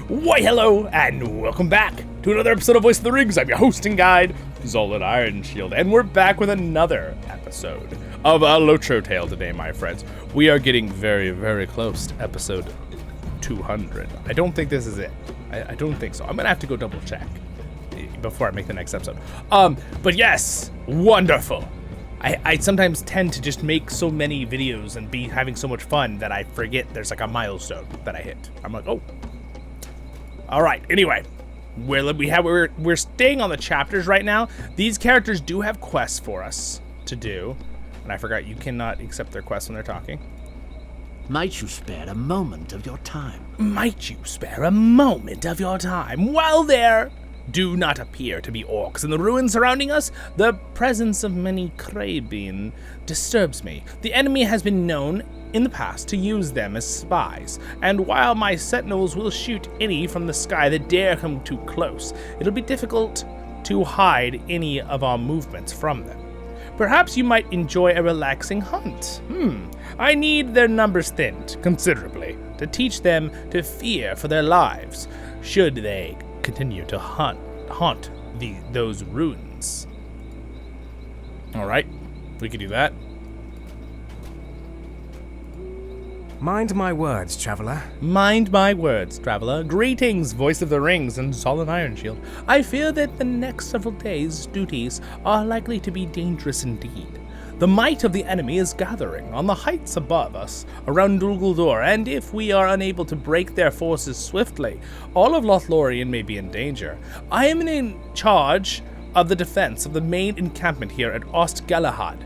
Why hello, and welcome back to another episode of Voice of the Rings. I'm your host and guide, Zollin Ironshield, and we're back with another episode of a LOTRO tale today, my friends. We are getting very, very close to episode 200. I don't think this is it. I don't think so. I'm gonna have to go double check before I make the next episode. But yes, wonderful. I sometimes tend to just make so many videos and be having so much fun that I forget there's like a milestone that I hit. I'm like, oh. All right, anyway, we're staying on the chapters right now. These characters do have quests for us to do. And I forgot you cannot accept their quests when they're talking. Might you spare a moment of your time? Might you spare a moment of your time? While there do not appear to be orcs in the ruins surrounding us, the presence of many Krabin disturbs me. The enemy has been known in the past to use them as spies, and while my sentinels will shoot any from the sky that dare come too close, it'll be difficult to hide any of our movements from them. Perhaps you might enjoy a relaxing hunt. I need their numbers thinned considerably to teach them to fear for their lives, should they continue to haunt those ruins. All right, we can do that. Mind my words, traveler. Mind my words, traveler. Greetings, Voice of the Rings and Zollin Ironshield. I fear that the next several days' duties are likely to be dangerous indeed. The might of the enemy is gathering on the heights above us around Dol Guldur, and if we are unable to break their forces swiftly, all of Lothlorien may be in danger. I am in charge of the defense of the main encampment here at Ost Galahad,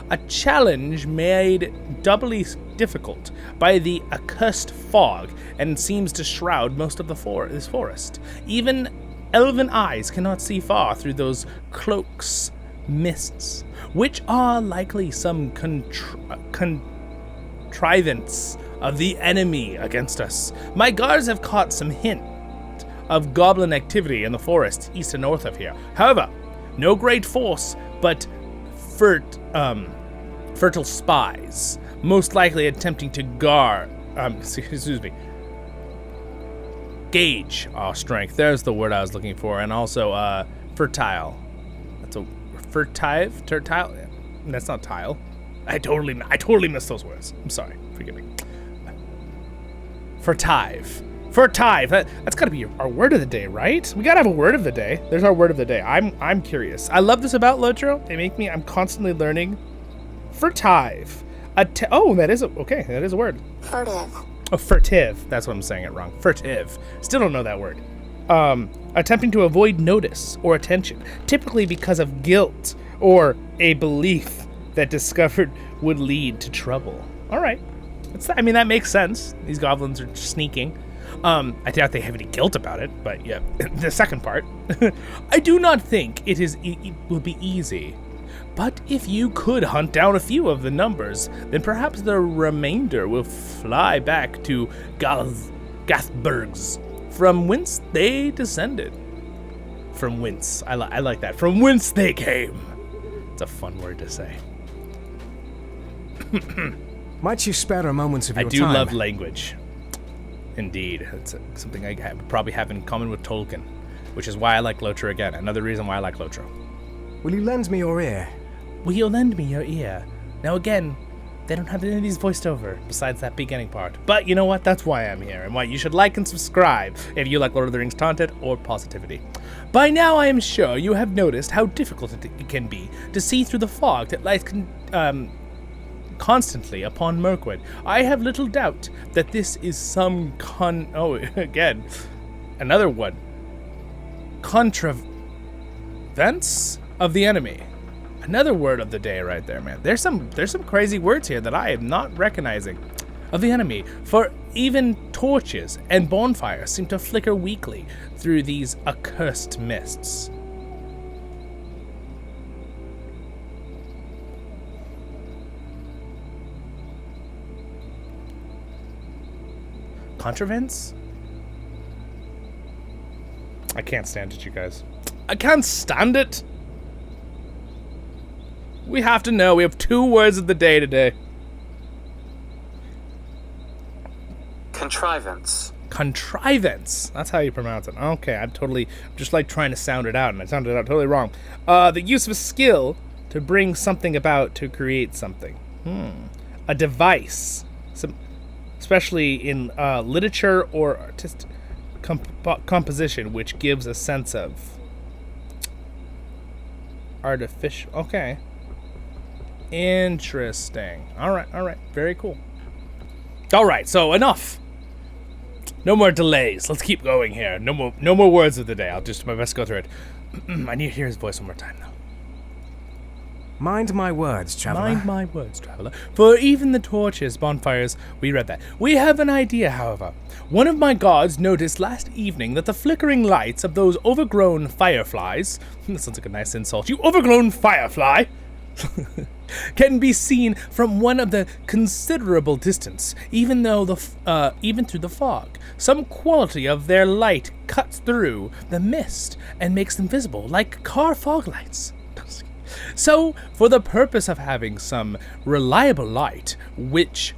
a challenge made doubly difficult by the accursed fog and seems to shroud most of this forest. Even elven eyes cannot see far through those cloaks mists, which are likely some contrivance of the enemy against us. My guards have caught some hint of goblin activity in the forest east and north of here. However, no great force, but fertile spies, most likely attempting to gauge our strength. There's the word I was looking for, and also fertile. That's a fertile. That's not tile. I totally missed those words. I'm sorry. Forgive me. Fertive. That's gotta be our word of the day, right? We gotta have a word of the day. There's our word of the day. I'm curious. I love this about LOTRO. I'm constantly learning. Fertive. That is a word. Furtive. Oh, furtive. That's what I'm saying it wrong. Furtive. Still don't know that word. Attempting to avoid notice or attention, typically because of guilt or a belief that discovered would lead to trouble. All right. That makes sense. These goblins are sneaking. I doubt they have any guilt about it, but yeah, the second part. I do not think it will be easy. But if you could hunt down a few of the numbers, then perhaps the remainder will fly back to Gathburgs, from whence they descended. From whence. I like that. From whence they came. It's a fun word to say. Might you spare a moment of your time? I do love language. Indeed. It's something I probably have in common with Tolkien, which is why I like LOTRO again. Another reason why I like LOTRO. Will you lend me your ear? Will you lend me your ear? Now again, they don't have any of these voiced over, besides that beginning part. But you know what? That's why I'm here, and why you should like and subscribe if you like Lord of the Rings content or positivity. By now I am sure you have noticed how difficult it can be to see through the fog that lies constantly upon Mirkwood. I have little doubt that this is some again, another one. Contrivance of the enemy. Another word of the day right there, man. There's some crazy words here that I am not recognizing. Of the enemy, for even torches and bonfires seem to flicker weakly through these accursed mists. Contrivance? I can't stand it, you guys. I can't stand it! We have to know. We have 2 words of the day today. Contrivance. contrivance. That's how you pronounce it. Okay, I'm just like trying to sound it out, and I sounded it out totally wrong. The use of a skill to bring something about to create something. A device, especially in literature or artistic composition, which gives a sense of artificial. Okay. Interesting. All right. Very cool. All right, so enough. No more delays. Let's keep going here. No more words of the day. I'll just do my best to go through it. I need to hear his voice one more time, though. Mind my words, traveler. Mind my words, traveler. For even the torches, bonfires, we read that. We have an idea, however. One of my guards noticed last evening that the flickering lights of those overgrown fireflies, that sounds like a nice insult, you overgrown firefly, can be seen from one of the considerable distance, even through the fog. Some quality of their light cuts through the mist and makes them visible like car fog lights. So, for the purpose of having some reliable light, with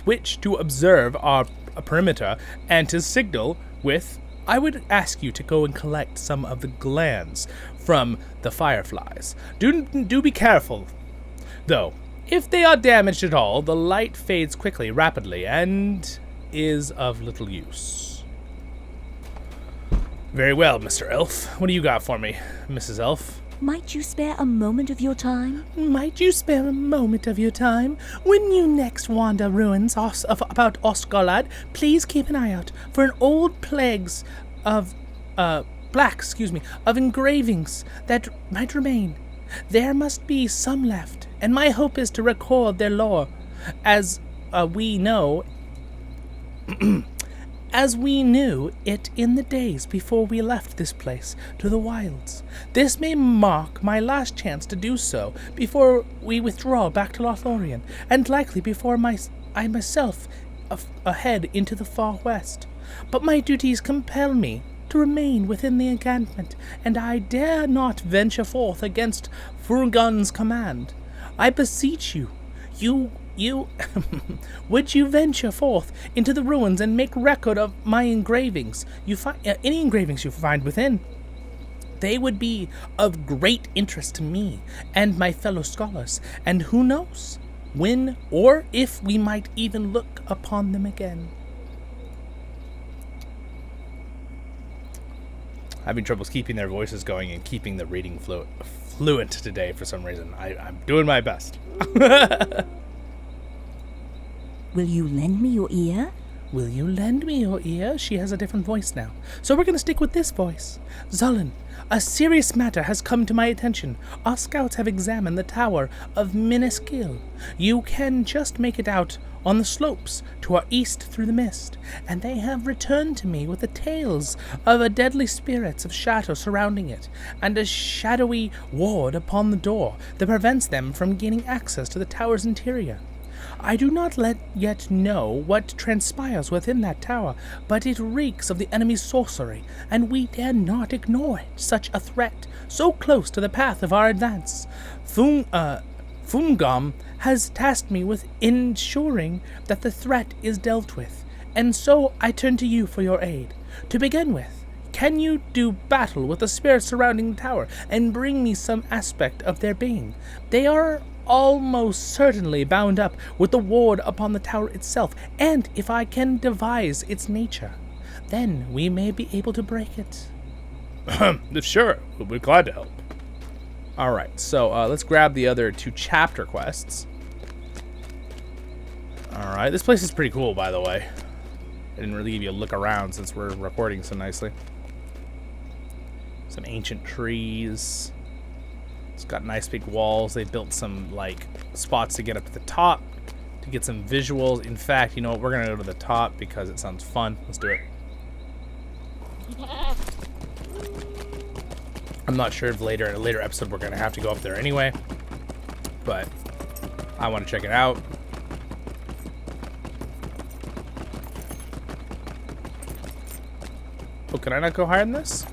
which to observe our perimeter and to signal with, I would ask you to go and collect some of the glands from the fireflies. Do be careful, though. If they are damaged at all, the light fades rapidly, and is of little use. Very well, Mr. Elf. What do you got for me, Mrs. Elf? Might you spare a moment of your time? Might you spare a moment of your time? When you next wander ruins about Osgolad, please keep an eye out for an old plagues of engravings that might remain. There must be some left, and my hope is to record their lore, as we know as we knew it in the days before we left this place to the wilds. This may mark my last chance to do so before we withdraw back to Lothlorien, and likely before I myself head into the far west. But my duties compel me to remain within the encampment, and I dare not venture forth against Furgun's command. I beseech you, would you venture forth into the ruins and make record of my engravings? Any engravings you find within. They would be of great interest to me and my fellow scholars, and who knows, when or if we might even look upon them again. Having troubles keeping their voices going and keeping the reading fluent today for some reason. I'm doing my best. Will you lend me your ear? Will you lend me your ear? She has a different voice now. So we're going to stick with this voice. Zollin, a serious matter has come to my attention. Our scouts have examined the tower of Minneskill. You can just make it out on the slopes to our east through the mist, and they have returned to me with the tales of a deadly spirits of shadow surrounding it, and a shadowy ward upon the door that prevents them from gaining access to the tower's interior. I do not yet know what transpires within that tower, but it reeks of the enemy's sorcery, and we dare not ignore it, such a threat, so close to the path of our advance. Fungam has tasked me with ensuring that the threat is dealt with, and so I turn to you for your aid. To begin with, can you do battle with the spirits surrounding the tower, and bring me some aspect of their being? They are almost certainly bound up with the ward upon the tower itself, and if I can devise its nature, then we may be able to break it. Sure, we'll be glad to help. Alright, so let's grab the other 2 chapter quests. Alright, this place is pretty cool, by the way. I didn't really give you a look around since we're recording so nicely. Some ancient trees. It's got nice big walls. They built some, like, spots to get up to the top to get some visuals. In fact, you know what? We're going to go to the top because it sounds fun. Let's do it. I'm not sure if in a later episode we're going to have to go up there anyway, but I want to check it out. Oh, can I not go higher than this?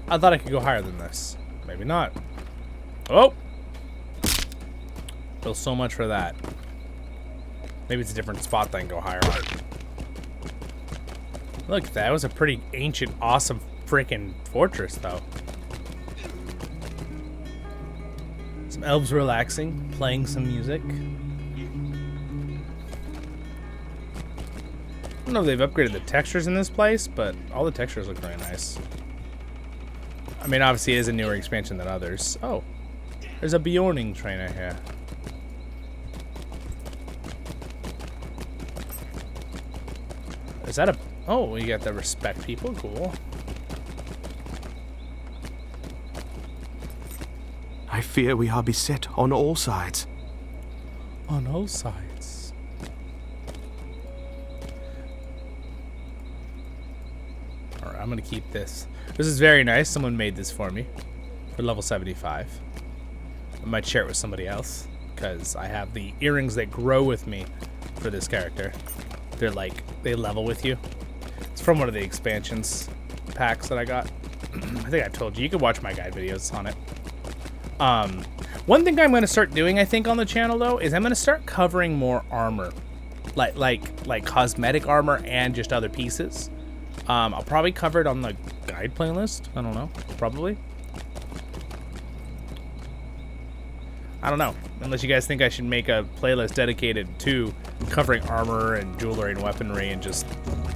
I thought I could go higher than this. Maybe not. Oh! Well, so much for that. Maybe it's a different spot that I can go higher on. Look, that was a pretty ancient, awesome freaking fortress, though. Some elves relaxing, playing some music. I don't know if they've upgraded the textures in this place, but all the textures look really nice. I mean, obviously it is a newer expansion than others. Oh, there's a Bjorning trainer here. Is that a... Oh, you got the respect people. Cool. I fear we are beset on all sides. On all sides. Alright, I'm gonna keep this. This is very nice. Someone made this for me. For level 75. I might share it with somebody else. Because I have the earrings that grow with me for this character. They're like, they level with you. It's from one of the expansions packs that I got. I think I told you. You can watch my guide videos on it. One thing I'm going to start doing, I think, on the channel, though, is I'm going to start covering more armor. Like cosmetic armor and just other pieces. I'll probably cover it on the guide playlist. I don't know. Probably. I don't know. Unless you guys think I should make a playlist dedicated to covering armor and jewelry and weaponry and just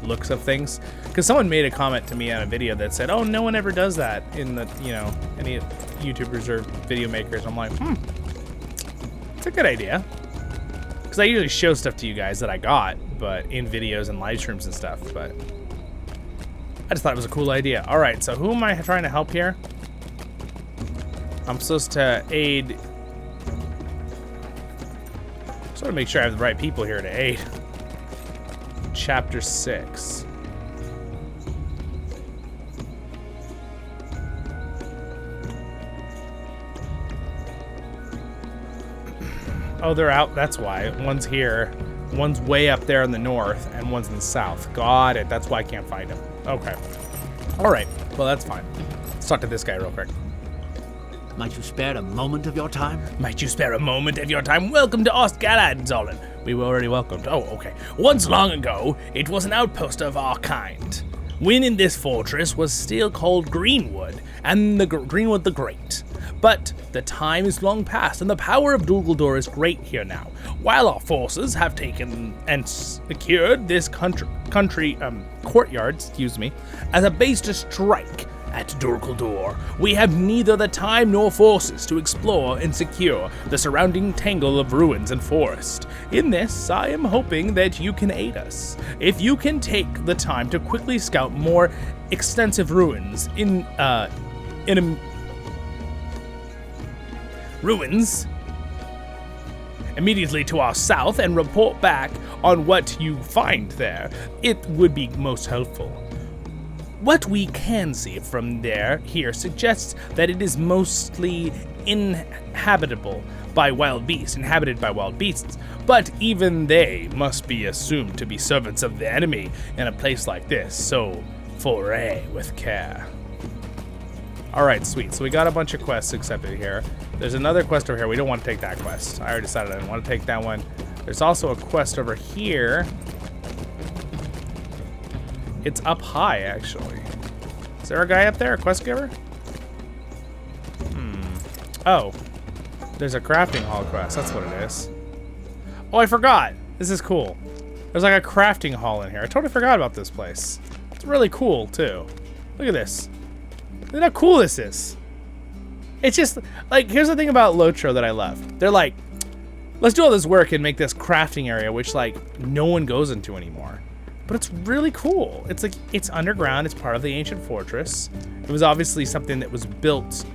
looks of things. Because someone made a comment to me on a video that said, oh, no one ever does that in the, you know, any YouTubers or video makers. I'm like, it's a good idea. Because I usually show stuff to you guys that I got, but in videos and live streams and stuff, but I just thought it was a cool idea. All right, so who am I trying to help here? I'm supposed to aid... Just want to make sure I have the right people here to aid. Chapter 6. Oh, they're out. That's why. One's here. One's way up there in the north, and one's in the south. Got it. That's why I can't find him. Okay. All right. Well, that's fine. Let's talk to this guy real quick. Might you spare a moment of your time? Might you spare a moment of your time? Welcome to Ostgalad, Zollin. We were already welcomed. Oh, okay. Once long ago, it was an outpost of our kind. When in this fortress was still called Greenwood, and the Greenwood the Great. But the time is long past, and the power of Dol Guldur is great here now. While our forces have taken and secured this courtyard, as a base to strike at Dol Guldur, we have neither the time nor forces to explore and secure the surrounding tangle of ruins and forest. In this, I am hoping that you can aid us. If you can take the time to quickly scout more extensive ruins ruins immediately to our south and report back on what you find there, it would be most helpful. What we can see from here suggests that it is mostly inhabited by wild beasts, but even they must be assumed to be servants of the enemy in a place like this, so foray with care. Alright, sweet. So we got a bunch of quests accepted here. There's another quest over here. We don't want to take that quest. I already decided I didn't want to take that one. There's also a quest over here. It's up high, actually. Is there a guy up there, a quest giver? Oh. There's a crafting hall quest. That's what it is. Oh, I forgot. This is cool. There's like a crafting hall in here. I totally forgot about this place. It's really cool, too. Look at this. Look at how cool this is. It's just, like, here's the thing about LOTRO that I love. They're like, let's do all this work and make this crafting area, which, like, no one goes into anymore. But it's really cool. It's like, it's underground. It's part of the ancient fortress. It was obviously something that was built.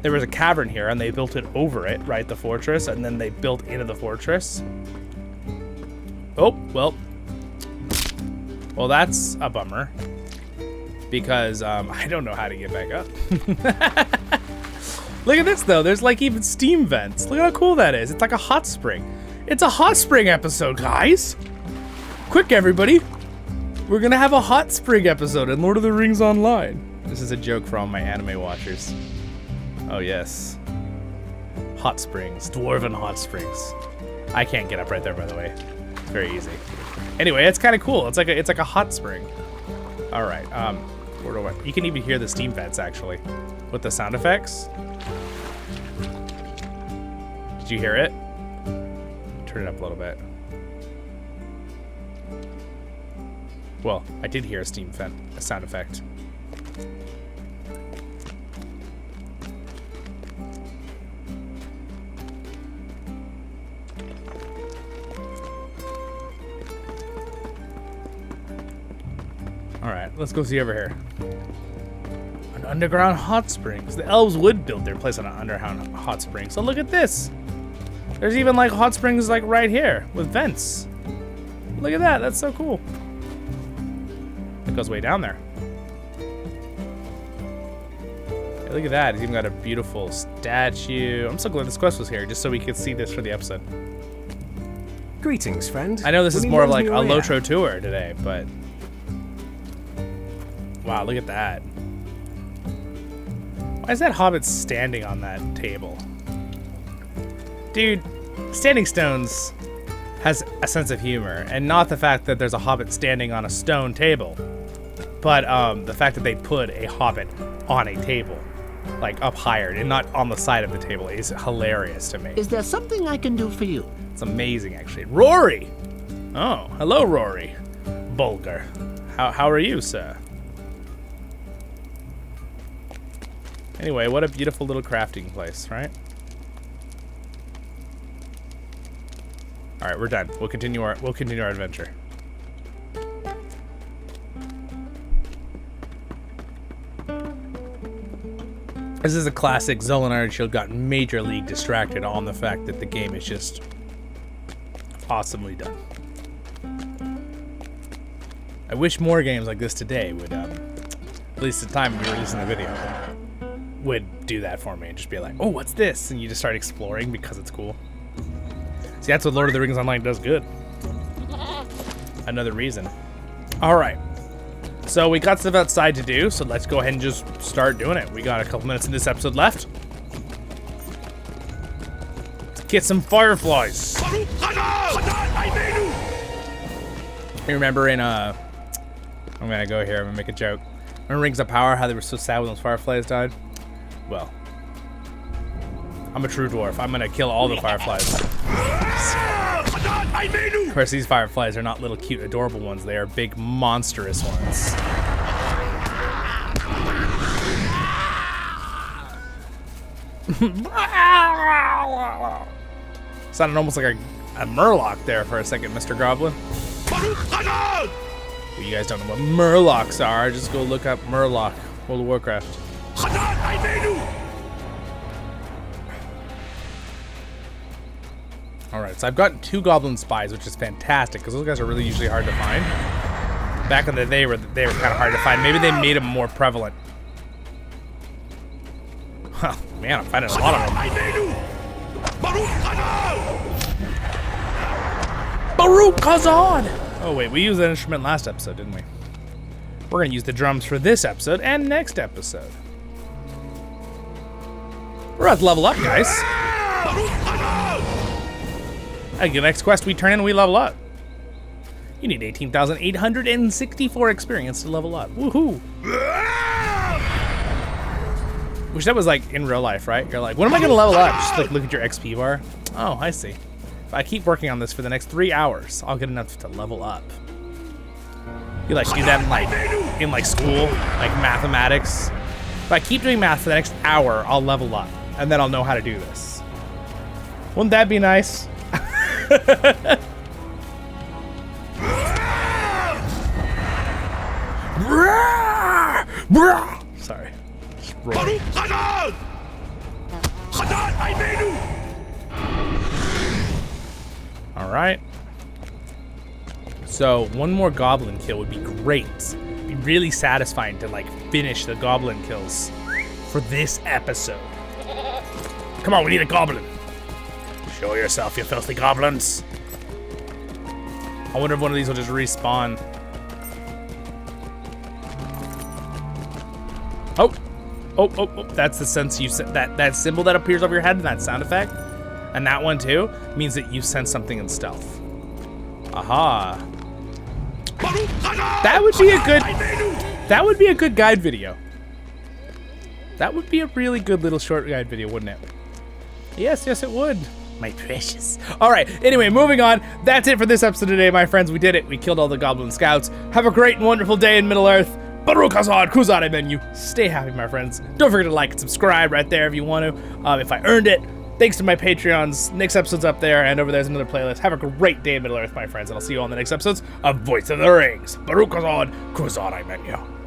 There was a cavern here, and they built it over it, right, the fortress, and then they built into the fortress. Oh, well. Well, that's a bummer. Because I don't know how to get back up. Look at this, though. There's, like, even steam vents. Look at how cool that is. It's like a hot spring. It's a hot spring episode, guys. Quick, everybody. We're going to have a hot spring episode in Lord of the Rings Online. This is a joke for all my anime watchers. Oh, yes. Hot springs. Dwarven hot springs. I can't get up right there, by the way. It's very easy. Anyway, it's kind of cool. It's like a hot spring. All right. Where do I? You can even hear the steam vents actually, with the sound effects. Did you hear it? Turn it up a little bit. Well, I did hear a steam vent, a sound effect. Alright, let's go see over here. An underground hot springs. The elves would build their place on an underground hot spring. So look at this. There's even like hot springs like right here with vents. Look at that, that's so cool. It goes way down there. Hey, look at that, he's even got a beautiful statue. I'm so glad this quest was here, just so we could see this for the episode. Greetings, friend. I know this Will is you more of lend like me a your ear? LOTRO tour today, but... Wow, look at that. Why is that hobbit standing on that table? Dude, Standing Stones has a sense of humor, and not the fact that there's a hobbit standing on a stone table, but the fact that they put a hobbit on a table, like up higher and not on the side of the table, is hilarious to me. Is there something I can do for you? It's amazing, actually. Rory! Oh, hello, Rory. Bulger. How are you, sir? Anyway, what a beautiful little crafting place, right? All right, we're done. We'll continue our adventure. This is a classic. Zollin Ironshield got Major League distracted on the fact that the game is just awesomely done. I wish more games like this today would, at least the time we were releasing the video, would do that for me and just be like, oh, what's this? And you just start exploring because it's cool. See, that's what Lord of the Rings Online does good. Another reason. All right. So we got stuff outside to do, so let's go ahead and just start doing it. We got a couple minutes in this episode left. Let's get some fireflies. You remember in, I'm gonna go here, I'm gonna make a joke. Remember Rings of Power, how they were so sad when those fireflies died? Well, I'm a true dwarf. I'm gonna kill all the fireflies. Of course, these fireflies are not little cute, adorable ones. They are big, monstrous ones. Sounded almost like a murloc there for a second, Mr. Goblin. Well, you guys don't know what murlocs are. Just go look up Murloc, World of Warcraft. Alright, so I've gotten 2 goblin spies, which is fantastic, because those guys are really usually hard to find. Back in the day, they were kind of hard to find. Maybe they made them more prevalent. Huh, man, I'm finding a lot of them. Baruch Khazad! Oh wait, we used that instrument last episode, didn't we? We're gonna use the drums for this episode and next episode. We're about to level up, guys. The next quest we turn in, we level up. You need 18,864 experience to level up. Woohoo! Wish that was like in real life, right? You're like, when am I gonna level up? Just like look at your XP bar. Oh, I see. If I keep working on this for the next 3 hours, I'll get enough to level up. You like do that in like school, like mathematics. If I keep doing math for the next hour, I'll level up, and then I'll know how to do this. Wouldn't that be nice? Sorry. All right. So one more goblin kill would be great. It'd be really satisfying to like finish the goblin kills for this episode. Come on, we need a goblin. Show yourself, you filthy goblins. I wonder if one of these will just respawn. Oh, that's the sense you said. That symbol that appears over your head and that sound effect. And that one too means that you sense something in stealth. Aha. That would be a good... That would be a good guide video. That would be a really good little short guide video, wouldn't it? Yes, yes, it would. My precious. All right, anyway, moving on. That's it for this episode today, my friends. We did it. We killed all the goblin scouts. Have a great and wonderful day in Middle-earth. Baruch Hazard, Kuzade menu. Stay happy, my friends. Don't forget to like and subscribe right there if you want to. If I earned it. Thanks to my Patreons. Next episode's up there, and over there's another playlist. Have a great day in Middle-earth, my friends, and I'll see you on the next episodes of Voice of the Rings. Baruch Hazard, Kuzade menu.